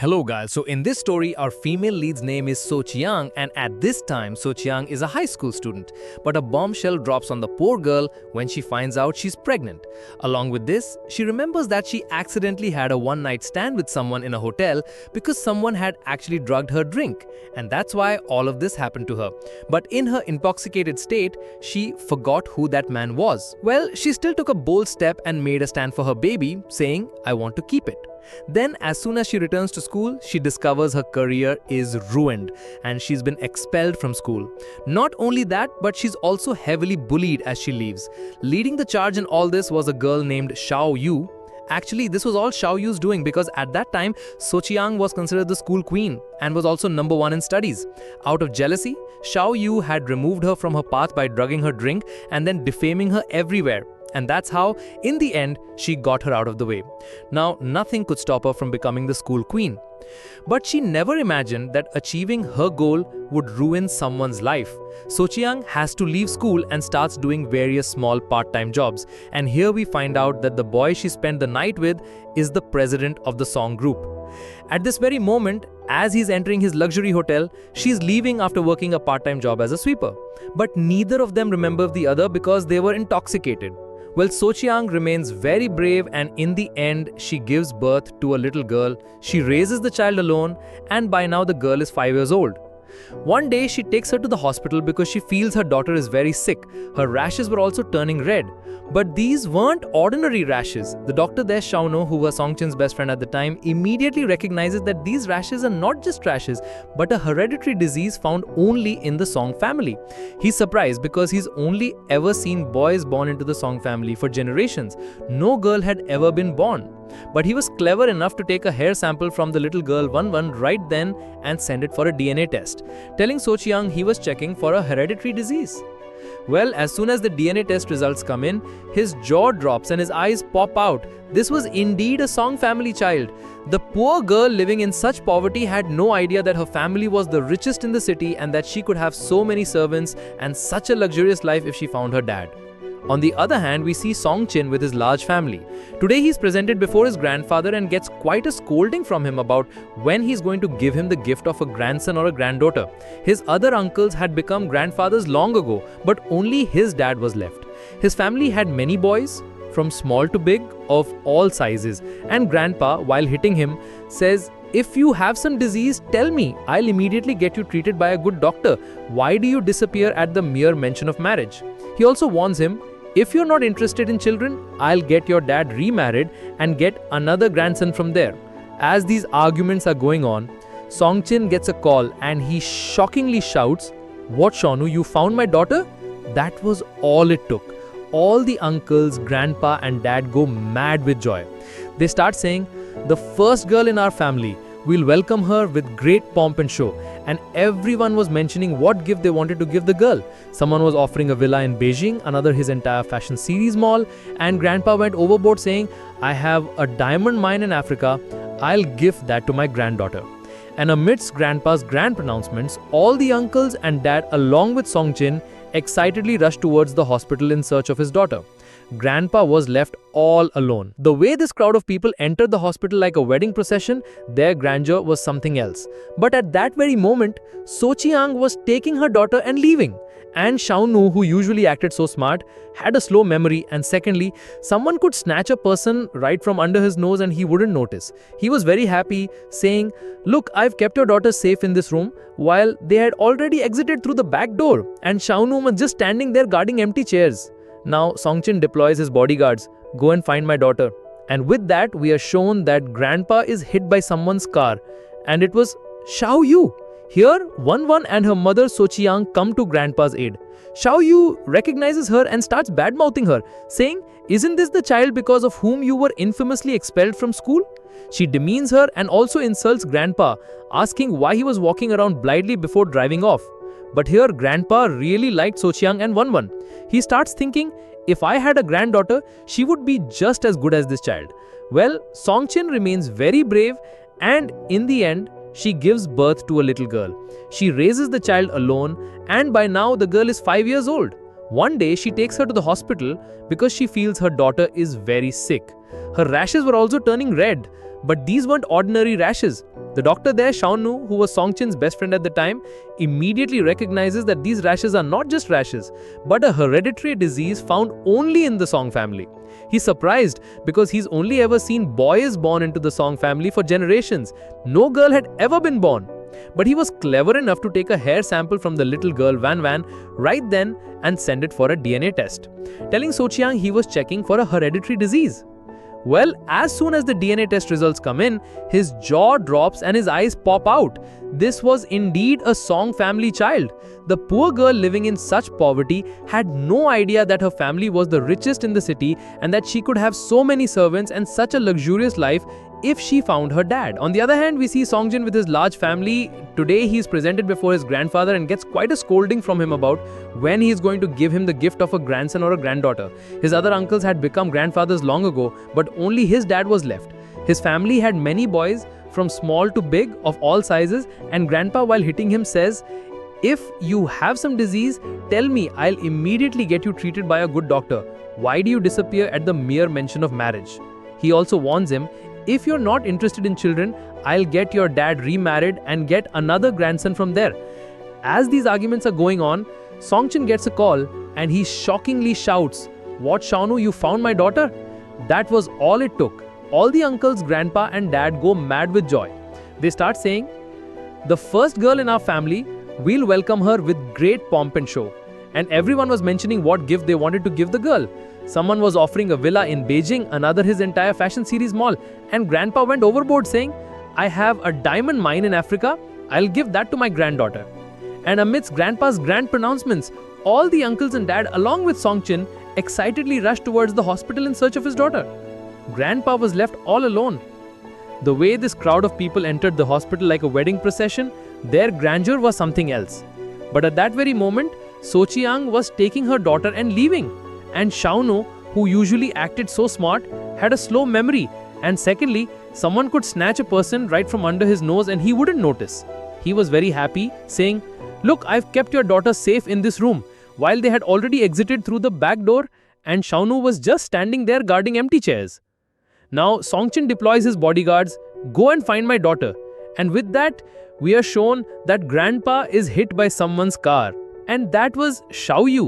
Hello guys, so in this story our female lead's name is So Chiang, and at this time So Chiang is a high school student. But a bombshell drops on the poor girl when she finds out she's pregnant. Along with this, she remembers that she accidentally had a one-night stand with someone in a hotel because someone had actually drugged her drink, and that's why all of this happened to her. But in her intoxicated state, she forgot who that man was. Well, she still took a bold step and made a stand for her baby, saying, "I want to keep it." Then, as soon as she returns to school, she discovers her career is ruined and she's been expelled from school. Not only that, but she's also heavily bullied as she leaves. Leading the charge in all this was a girl named Xiao Yu. Actually, this was all Xiao Yu's doing because at that time, So Chiang was considered the school queen and was also number one in studies. Out of jealousy, Xiao Yu had removed her from her path by drugging her drink and then defaming her everywhere. And that's how, in the end, she got her out of the way. Now, nothing could stop her from becoming the school queen. But she never imagined that achieving her goal would ruin someone's life. So Chiang has to leave school and starts doing various small part-time jobs. And here we find out that the boy she spent the night with is the president of the song group. At this very moment, as he's entering his luxury hotel, she's leaving after working a part-time job as a sweeper. But neither of them remember the other because they were intoxicated. Well, So Chiang remains very brave, and in the end, she gives birth to a little girl. She raises the child alone, and by now the girl is 5 years old. One day, she takes her to the hospital because she feels her daughter is very sick. Her rashes were also turning red. But these weren't ordinary rashes. The doctor there, Xiaono, who was Song Chin's best friend at the time, immediately recognizes that these rashes are not just rashes, but a hereditary disease found only in the Song family. He's surprised because he's only ever seen boys born into the Song family for generations. No girl had ever been born. But he was clever enough to take a hair sample from the little girl Wan right then and send it for a DNA test, telling So Chiang he was checking for a hereditary disease. Well, as soon as the DNA test results come in, his jaw drops and his eyes pop out. This was indeed a Song family child. The poor girl living in such poverty had no idea that her family was the richest in the city and that she could have so many servants and such a luxurious life if she found her dad. On the other hand, we see Song Chin with his large family. Today he's presented before his grandfather and gets quite a scolding from him about when he's going to give him the gift of a grandson or a granddaughter. His other uncles had become grandfathers long ago, but only his dad was left. His family had many boys, from small to big, of all sizes, and grandpa, while hitting him, says, "If you have some disease, tell me. I'll immediately get you treated by a good doctor. Why do you disappear at the mere mention of marriage?" He also warns him, "If you're not interested in children, I'll get your dad remarried and get another grandson from there." As these arguments are going on, Song Chin gets a call and he shockingly shouts, "What, Shanu, you found my daughter?" That was all it took. All the uncles, grandpa and dad go mad with joy. They start saying, "The first girl in our family, we'll welcome her with great pomp and show." And everyone was mentioning what gift they wanted to give the girl. Someone was offering a villa in Beijing, another his entire fashion series mall, and grandpa went overboard saying, "I have a diamond mine in Africa, I'll give that to my granddaughter." And amidst grandpa's grand pronouncements, all the uncles and dad along with Song Chin excitedly rushed towards the hospital in search of his daughter. Grandpa was left all alone. The way this crowd of people entered the hospital like a wedding procession, their grandeur was something else. But at that very moment, So Chiang was taking her daughter and leaving. And Xiaonu, who usually acted so smart, had a slow memory, and secondly, someone could snatch a person right from under his nose and he wouldn't notice. He was very happy, saying, "Look, I've kept your daughter safe in this room," while they had already exited through the back door, and Xiaonu was just standing there guarding empty chairs. Now Song Chin deploys his bodyguards, "Go and find my daughter." And with that, we are shown that grandpa is hit by someone's car, and it was Xiao Yu. Here, Wan and her mother So Chiang come to grandpa's aid. Xiao Yu recognizes her and starts bad-mouthing her, saying, "Isn't this the child because of whom you were infamously expelled from school?" She demeans her and also insults grandpa, asking why he was walking around blindly before driving off. But here, grandpa really liked So Chiang and Wan. He starts thinking, if I had a granddaughter, she would be just as good as this child. Well, Song Chin remains very brave, and in the end, she gives birth to a little girl. She raises the child alone, and by now the girl is 5 years old. One day, she takes her to the hospital because she feels her daughter is very sick. Her rashes were also turning red. But these weren't ordinary rashes. The doctor there, Shaunu, who was Songchin's best friend at the time, immediately recognizes that these rashes are not just rashes, but a hereditary disease found only in the Song family. He's surprised because he's only ever seen boys born into the Song family for generations. No girl had ever been born. But he was clever enough to take a hair sample from the little girl Van Van right then and send it for a DNA test, telling Sochiang he was checking for a hereditary disease. Well, as soon as the DNA test results come in, his jaw drops and his eyes pop out. This was indeed a Song family child. The poor girl living in such poverty had no idea that her family was the richest in the city and that she could have so many servants and such a luxurious life if she found her dad. On the other hand, we see Songjin with his large family. Today he is presented before his grandfather and gets quite a scolding from him about when he is going to give him the gift of a grandson or a granddaughter. His other uncles had become grandfathers long ago, but only his dad was left. His family had many boys, from small to big, of all sizes, and grandpa, while hitting him, says, "If you have some disease, tell me, I'll immediately get you treated by a good doctor. Why do you disappear at the mere mention of marriage?" He also warns him, "If you're not interested in children, I'll get your dad remarried and get another grandson from there." As these arguments are going on, Songchin gets a call and he shockingly shouts, "What, Shaunu, you found my daughter?" That was all it took. All the uncles, grandpa and dad go mad with joy. They start saying, "The first girl in our family, we'll welcome her with great pomp and show." And everyone was mentioning what gift they wanted to give the girl. Someone was offering a villa in Beijing, another his entire fashion series mall, and grandpa went overboard saying, "I have a diamond mine in Africa, I'll give that to my granddaughter." And amidst grandpa's grand pronouncements, all the uncles and dad along with Songchin excitedly rushed towards the hospital in search of his daughter. Grandpa was left all alone. The way this crowd of people entered the hospital like a wedding procession, their grandeur was something else. But at that very moment, Sochiang was taking her daughter and leaving. And Shaunu, who usually acted so smart, had a slow memory. And secondly, someone could snatch a person right from under his nose and he wouldn't notice. He was very happy, saying, "Look, I've kept your daughter safe in this room," while they had already exited through the back door and Shaunu was just standing there guarding empty chairs. Now Songchin deploys his bodyguards, "Go and find my daughter." And with that, we are shown that grandpa is hit by someone's car. And that was Xiaoyu.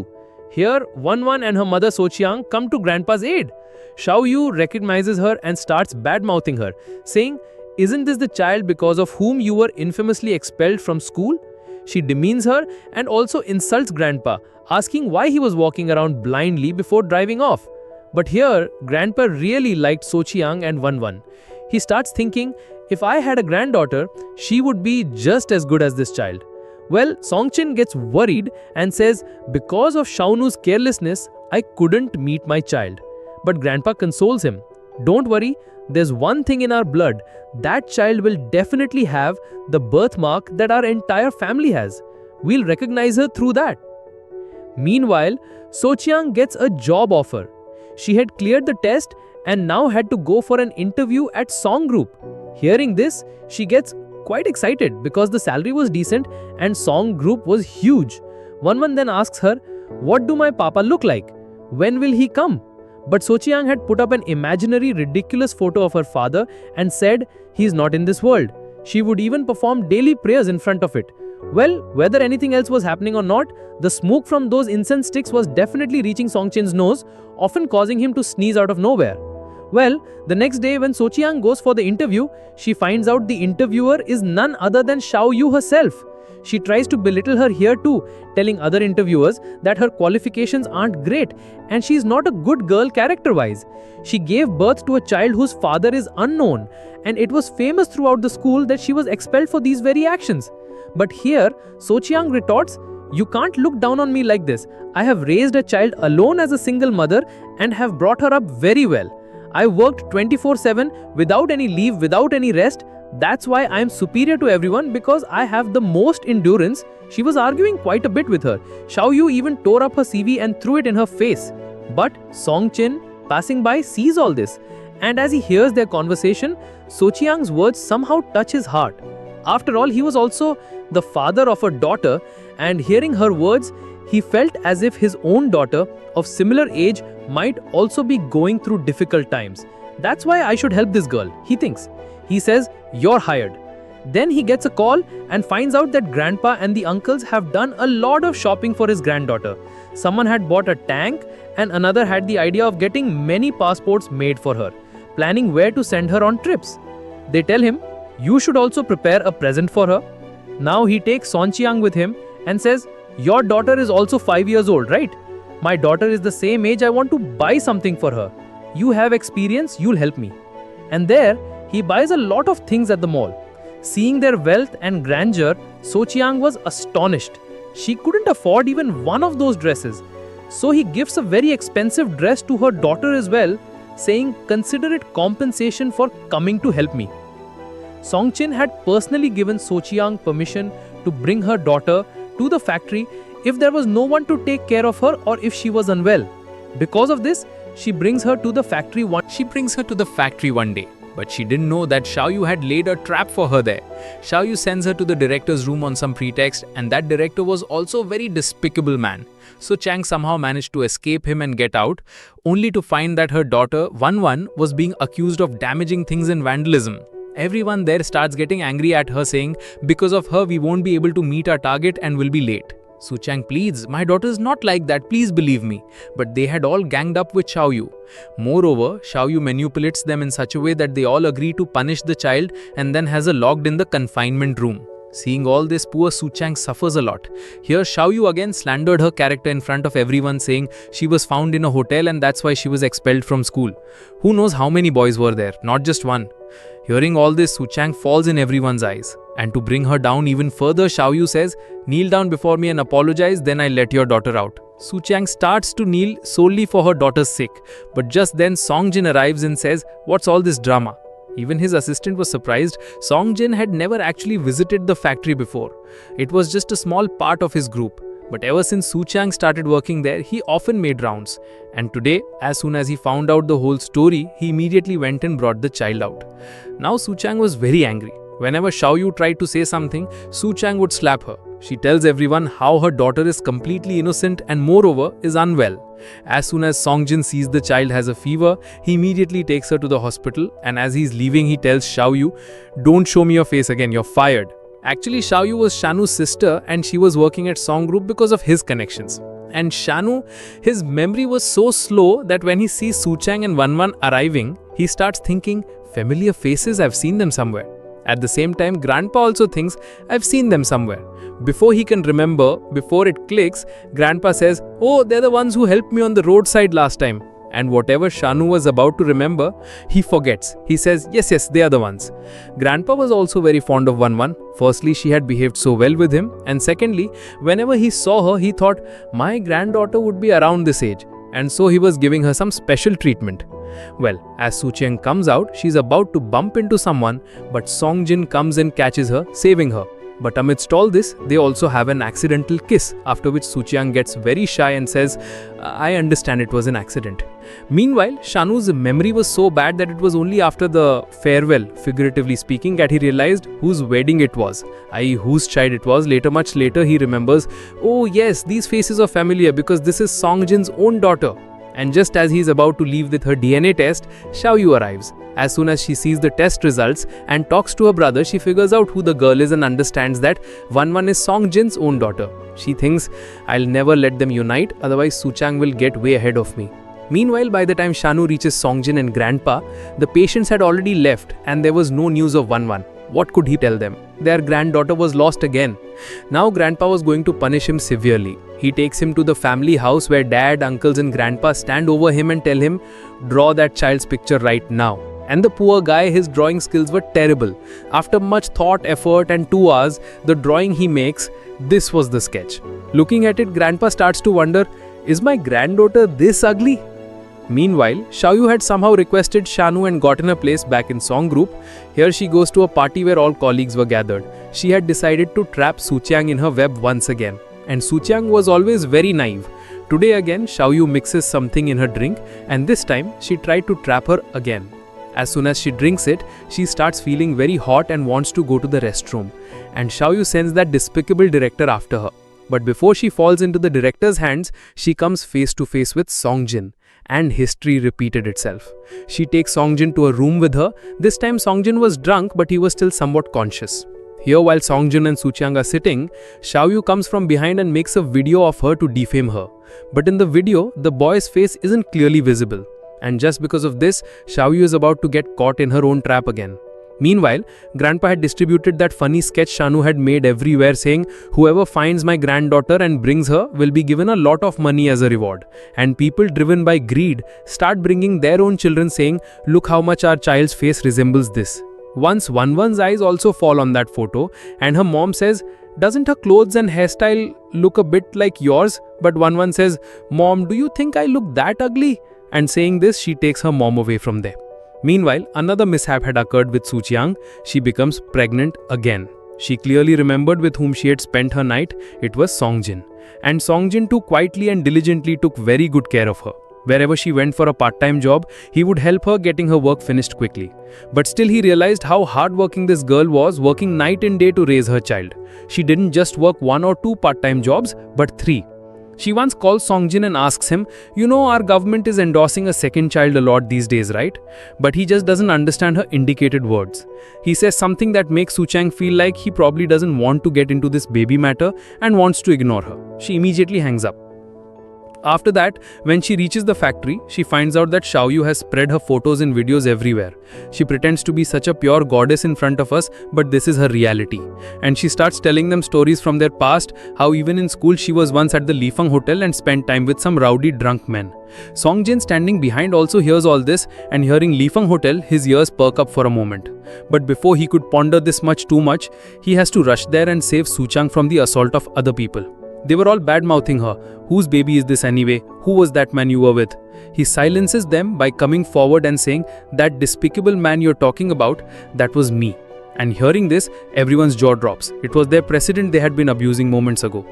Here, Wan and her mother Sochiang come to grandpa's aid. Xiaoyu recognizes her and starts bad-mouthing her, saying, "Isn't this the child because of whom you were infamously expelled from school?" She demeans her and also insults grandpa, asking why he was walking around blindly before driving off. But here, grandpa really liked Sochiang and Wan. He starts thinking, if I had a granddaughter, she would be just as good as this child. Well, Songchin gets worried and says, "Because of Shaunu's carelessness, I couldn't meet my child." But grandpa consoles him. "Don't worry, there's one thing in our blood. That child will definitely have the birthmark that our entire family has. We'll recognize her through that." Meanwhile, Sochiang gets a job offer. She had cleared the test and now had to go for an interview at Song Group. Hearing this, she gets quite excited because the salary was decent and Song Group was huge. Wan then asks her, "What do my papa look like? When will he come?" But Sochiang had put up an imaginary ridiculous photo of her father and said he's not in this world. She would even perform daily prayers in front of it. Well, whether anything else was happening or not, the smoke from those incense sticks was definitely reaching Songchin's nose, often causing him to sneeze out of nowhere. Well, the next day when Sochiang goes for the interview, she finds out the interviewer is none other than Xiaoyu herself. She tries to belittle her here too, telling other interviewers that her qualifications aren't great and she's not a good girl character-wise. She gave birth to a child whose father is unknown, and it was famous throughout the school that she was expelled for these very actions. But here, Sochiang retorts, "You can't look down on me like this. I have raised a child alone as a single mother and have brought her up very well. I worked 24/7 without any leave, without any rest. That's why I am superior to everyone because I have the most endurance." She was arguing quite a bit with her. Xiaoyu even tore up her CV and threw it in her face. But Songchin, passing by, sees all this. And as he hears their conversation, Sochiang's words somehow touch his heart. After all, he was also the father of a daughter, and hearing her words, he felt as if his own daughter of similar age might also be going through difficult times. That's why I should help this girl, he thinks. He says, "You're hired." Then he gets a call and finds out that grandpa and the uncles have done a lot of shopping for his granddaughter. Someone had bought a tank and another had the idea of getting many passports made for her, planning where to send her on trips. They tell him, "You should also prepare a present for her." Now he takes Song Chiang with him and says, "Your daughter is also 5 years old, right? My daughter is the same age, I want to buy something for her. You have experience, you'll help me." And there, he buys a lot of things at the mall. Seeing their wealth and grandeur, So Chiang was astonished. She couldn't afford even one of those dresses. So he gives a very expensive dress to her daughter as well, saying, "Consider it compensation for coming to help me." Song Chin had personally given So Chiang permission to bring her daughter to the factory if there was no one to take care of her or if she was unwell. Because of this, she brings her to the factory one day. But she didn't know that Xiaoyu had laid a trap for her there. Xiaoyu sends her to the director's room on some pretext, and that director was also a very despicable man. So Chang somehow managed to escape him and get out, only to find that her daughter, Wan, was being accused of damaging things and vandalism. Everyone there starts getting angry at her, saying, "Because of her, we won't be able to meet our target and will be late." Su Chang pleads, "My daughter is not like that, please believe me." But they had all ganged up with Xiaoyu. Moreover, Xiaoyu manipulates them in such a way that they all agree to punish the child and then has her locked in the confinement room. Seeing all this, poor Su Chang suffers a lot. Here, Xiaoyu again slandered her character in front of everyone, saying she was found in a hotel and that's why she was expelled from school. Who knows how many boys were there, not just one. Hearing all this, Su Chang falls in everyone's eyes. And to bring her down even further, Xiaoyu says, "Kneel down before me and apologize, then I'll let your daughter out." Su Chang starts to kneel solely for her daughter's sake. But just then, Song Jin arrives and says, "What's all this drama?" Even his assistant was surprised. Song Jin had never actually visited the factory before. It was just a small part of his group. But ever since Su Chang started working there, he often made rounds. And today, as soon as he found out the whole story, he immediately went and brought the child out. Now Su Chang was very angry. Whenever Xiaoyu tried to say something, Su Chang would slap her. She tells everyone how her daughter is completely innocent and moreover is unwell. As soon as Song Jin sees the child has a fever, he immediately takes her to the hospital, and as he's leaving, he tells Xiaoyu, "Don't show me your face again, you're fired." Actually, Xiaoyu was Shanu's sister and she was working at Song Group because of his connections. And Shanu, his memory was so slow that when he sees Su Chang and Wan arriving, he starts thinking, "Familiar faces, I've seen them somewhere." At the same time, Grandpa also thinks, "I've seen them somewhere." Before he can remember, before it clicks, Grandpa says, "Oh, they're the ones who helped me on the roadside last time." And whatever Shanu was about to remember, he forgets. He says, yes, they are the ones. Grandpa was also very fond of Wan. Firstly, she had behaved so well with him. And secondly, whenever he saw her, he thought, my granddaughter would be around this age. And so he was giving her some special treatment. Well, as Su Chang comes out, she's about to bump into someone, but Song Jin comes and catches her, saving her. But amidst all this, they also have an accidental kiss, after which Su Chang gets very shy and says, "I understand it was an accident." Meanwhile, Shanu's memory was so bad that it was only after the farewell, figuratively speaking, that he realized whose wedding it was, i.e. whose child it was. Much later, he remembers, "Oh yes, these faces are familiar because this is Song Jin's own daughter." And just as he is about to leave with her DNA test, Xiaoyu arrives. As soon as she sees the test results and talks to her brother, she figures out who the girl is and understands that Wan is Song Jin's own daughter. She thinks, "I'll never let them unite, otherwise Su Chang will get way ahead of me." Meanwhile, by the time Shanu reaches Song Jin and Grandpa, the patients had already left and there was no news of Wan. What could he tell them? Their granddaughter was lost again. Now Grandpa was going to punish him severely. He takes him to the family house where dad, uncles and grandpa stand over him and tell him, "Draw that child's picture right now." And the poor guy, his drawing skills were terrible. After much thought, effort and 2 hours, the drawing he makes, this was the sketch. Looking at it, Grandpa starts to wonder, is my granddaughter this ugly? Meanwhile, Xiaoyu had somehow requested Shanu and gotten a place back in Song Group. Here she goes to a party where all colleagues were gathered. She had decided to trap Su Chang in her web once again. And Su Chang was always very naive. Today again, Xiaoyu mixes something in her drink, and this time she tried to trap her again. As soon as she drinks it, she starts feeling very hot and wants to go to the restroom. And Xiaoyu sends that despicable director after her. But before she falls into the director's hands, she comes face to face with Songjin. And history repeated itself. She takes Songjin to a room with her. This time Songjin was drunk, but he was still somewhat conscious. Here, while Songjin and Suchiang are sitting, Xiaoyu comes from behind and makes a video of her to defame her. But in the video, the boy's face isn't clearly visible. And just because of this, Xiaoyu is about to get caught in her own trap again. Meanwhile, Grandpa had distributed that funny sketch Shanu had made everywhere saying, "Whoever finds my granddaughter and brings her will be given a lot of money as a reward." And people driven by greed start bringing their own children saying, "Look how much our child's face resembles this." Once Wanwan's eyes also fall on that photo and her mom says, "Doesn't her clothes and hairstyle look a bit like yours?" But Wanwan says, "Mom, do you think I look that ugly?" And saying this, she takes her mom away from there. Meanwhile, another mishap had occurred with Suchiang. She becomes pregnant again. She clearly remembered with whom she had spent her night. It was Songjin. And Songjin too quietly and diligently took very good care of her. Wherever she went for a part-time job, he would help her getting her work finished quickly. But still he realized how hardworking this girl was, working night and day to raise her child. She didn't just work 1 or 2 part-time jobs, but 3. She once calls Songjin and asks him, "You know, our government is endorsing a second child a lot these days, right?" But he just doesn't understand her indicated words. He says something that makes Suchiang feel like he probably doesn't want to get into this baby matter and wants to ignore her. She immediately hangs up. After that, when she reaches the factory, she finds out that Xiaoyu has spread her photos and videos everywhere. She pretends to be such a pure goddess in front of us, but this is her reality. And she starts telling them stories from their past, how even in school she was once at the Lifeng hotel and spent time with some rowdy drunk men. Songjin standing behind also hears all this, and hearing Lifeng hotel, his ears perk up for a moment. But before he could ponder this much too much, he has to rush there and save Suchang from the assault of other people. They were all bad-mouthing her. "Whose baby is this anyway? Who was that man you were with?" He silences them by coming forward and saying, "That despicable man you're talking about, that was me." And hearing this, everyone's jaw drops. It was their president they had been abusing moments ago.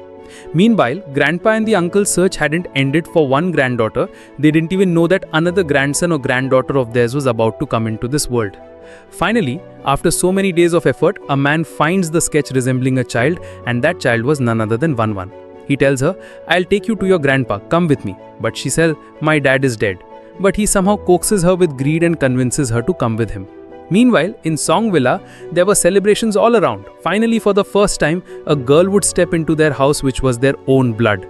Meanwhile, Grandpa and the uncle's search hadn't ended for one granddaughter. They didn't even know that another grandson or granddaughter of theirs was about to come into this world. Finally, after so many days of effort, a man finds the sketch resembling a child, and that child was none other than Wanwan. He tells her, "I'll take you to your grandpa, come with me." But she says, "My dad is dead." But he somehow coaxes her with greed and convinces her to come with him. Meanwhile, in Song Villa, there were celebrations all around. Finally, for the first time, a girl would step into their house which was their own blood.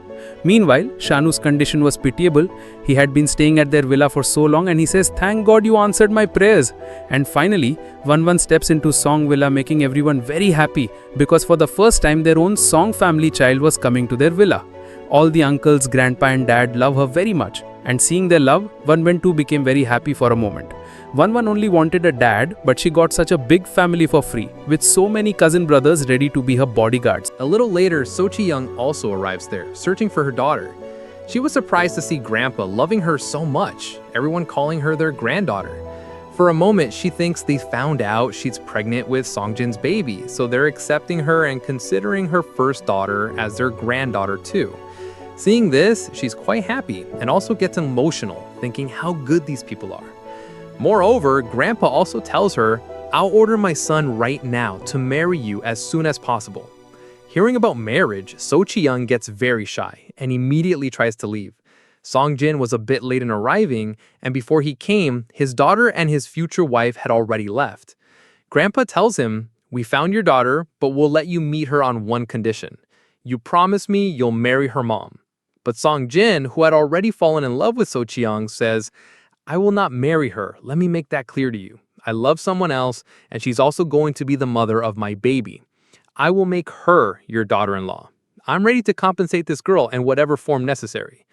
Meanwhile, Shanu's condition was pitiable. He had been staying at their villa for so long, and he says, "Thank God you answered my prayers." And finally, Wanwan steps into Song Villa, making everyone very happy because for the first time their own Song family child was coming to their villa. All the uncles, grandpa and dad love her very much. And seeing their love, Wanwan too became very happy for a moment. Wanwan only wanted a dad, but she got such a big family for free, with so many cousin brothers ready to be her bodyguards. A little later, Sochi-young also arrives there, searching for her daughter. She was surprised to see Grandpa loving her so much, everyone calling her their granddaughter. For a moment, she thinks they found out she's pregnant with Songjin's baby, so they're accepting her and considering her first daughter as their granddaughter too. Seeing this, she's quite happy and also gets emotional, thinking how good these people are. Moreover, Grandpa also tells her, "I'll order my son right now to marry you as soon as possible." Hearing about marriage, Sochi-young gets very shy and immediately tries to leave. Songjin was a bit late in arriving, and before he came, his daughter and his future wife had already left. Grandpa tells him, "We found your daughter, but we'll let you meet her on one condition. You promise me you'll marry her mom." But Songjin, who had already fallen in love with Sochi-young, says, "I will not marry her. Let me make that clear to you. I love someone else, and she's also going to be the mother of my baby. I will make her your daughter-in-law. I'm ready to compensate this girl in whatever form necessary."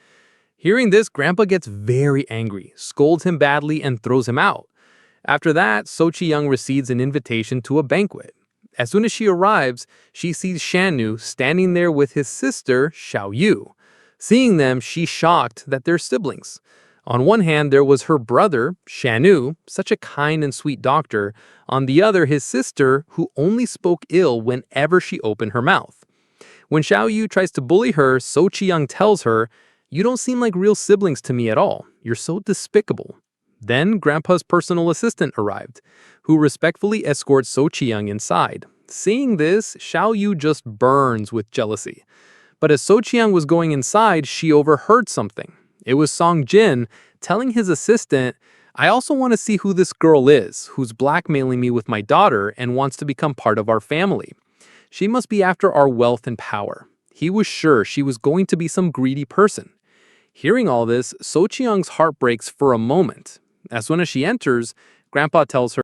Hearing this, Grandpa gets very angry, scolds him badly, and throws him out. After that, Sochi-young receives an invitation to a banquet. As soon as she arrives, she sees Shanu standing there with his sister, Xiaoyu. Seeing them, she's shocked that they're siblings. On one hand, there was her brother, Shanu, such a kind and sweet doctor. On the other, his sister, who only spoke ill whenever she opened her mouth. When Xiaoyu tries to bully her, Sochi-young tells her, "You don't seem like real siblings to me at all. You're so despicable." Then Grandpa's personal assistant arrived, who respectfully escorts Sochi-young inside. Seeing this, Xiaoyu just burns with jealousy. But as So Chiang was going inside, she overheard something. It was Song Jin telling his assistant, "I also want to see who this girl is, who's blackmailing me with my daughter and wants to become part of our family. She must be after our wealth and power." He was sure she was going to be some greedy person. Hearing all this, So Chiang's heart breaks for a moment. As soon as she enters, Grandpa tells her,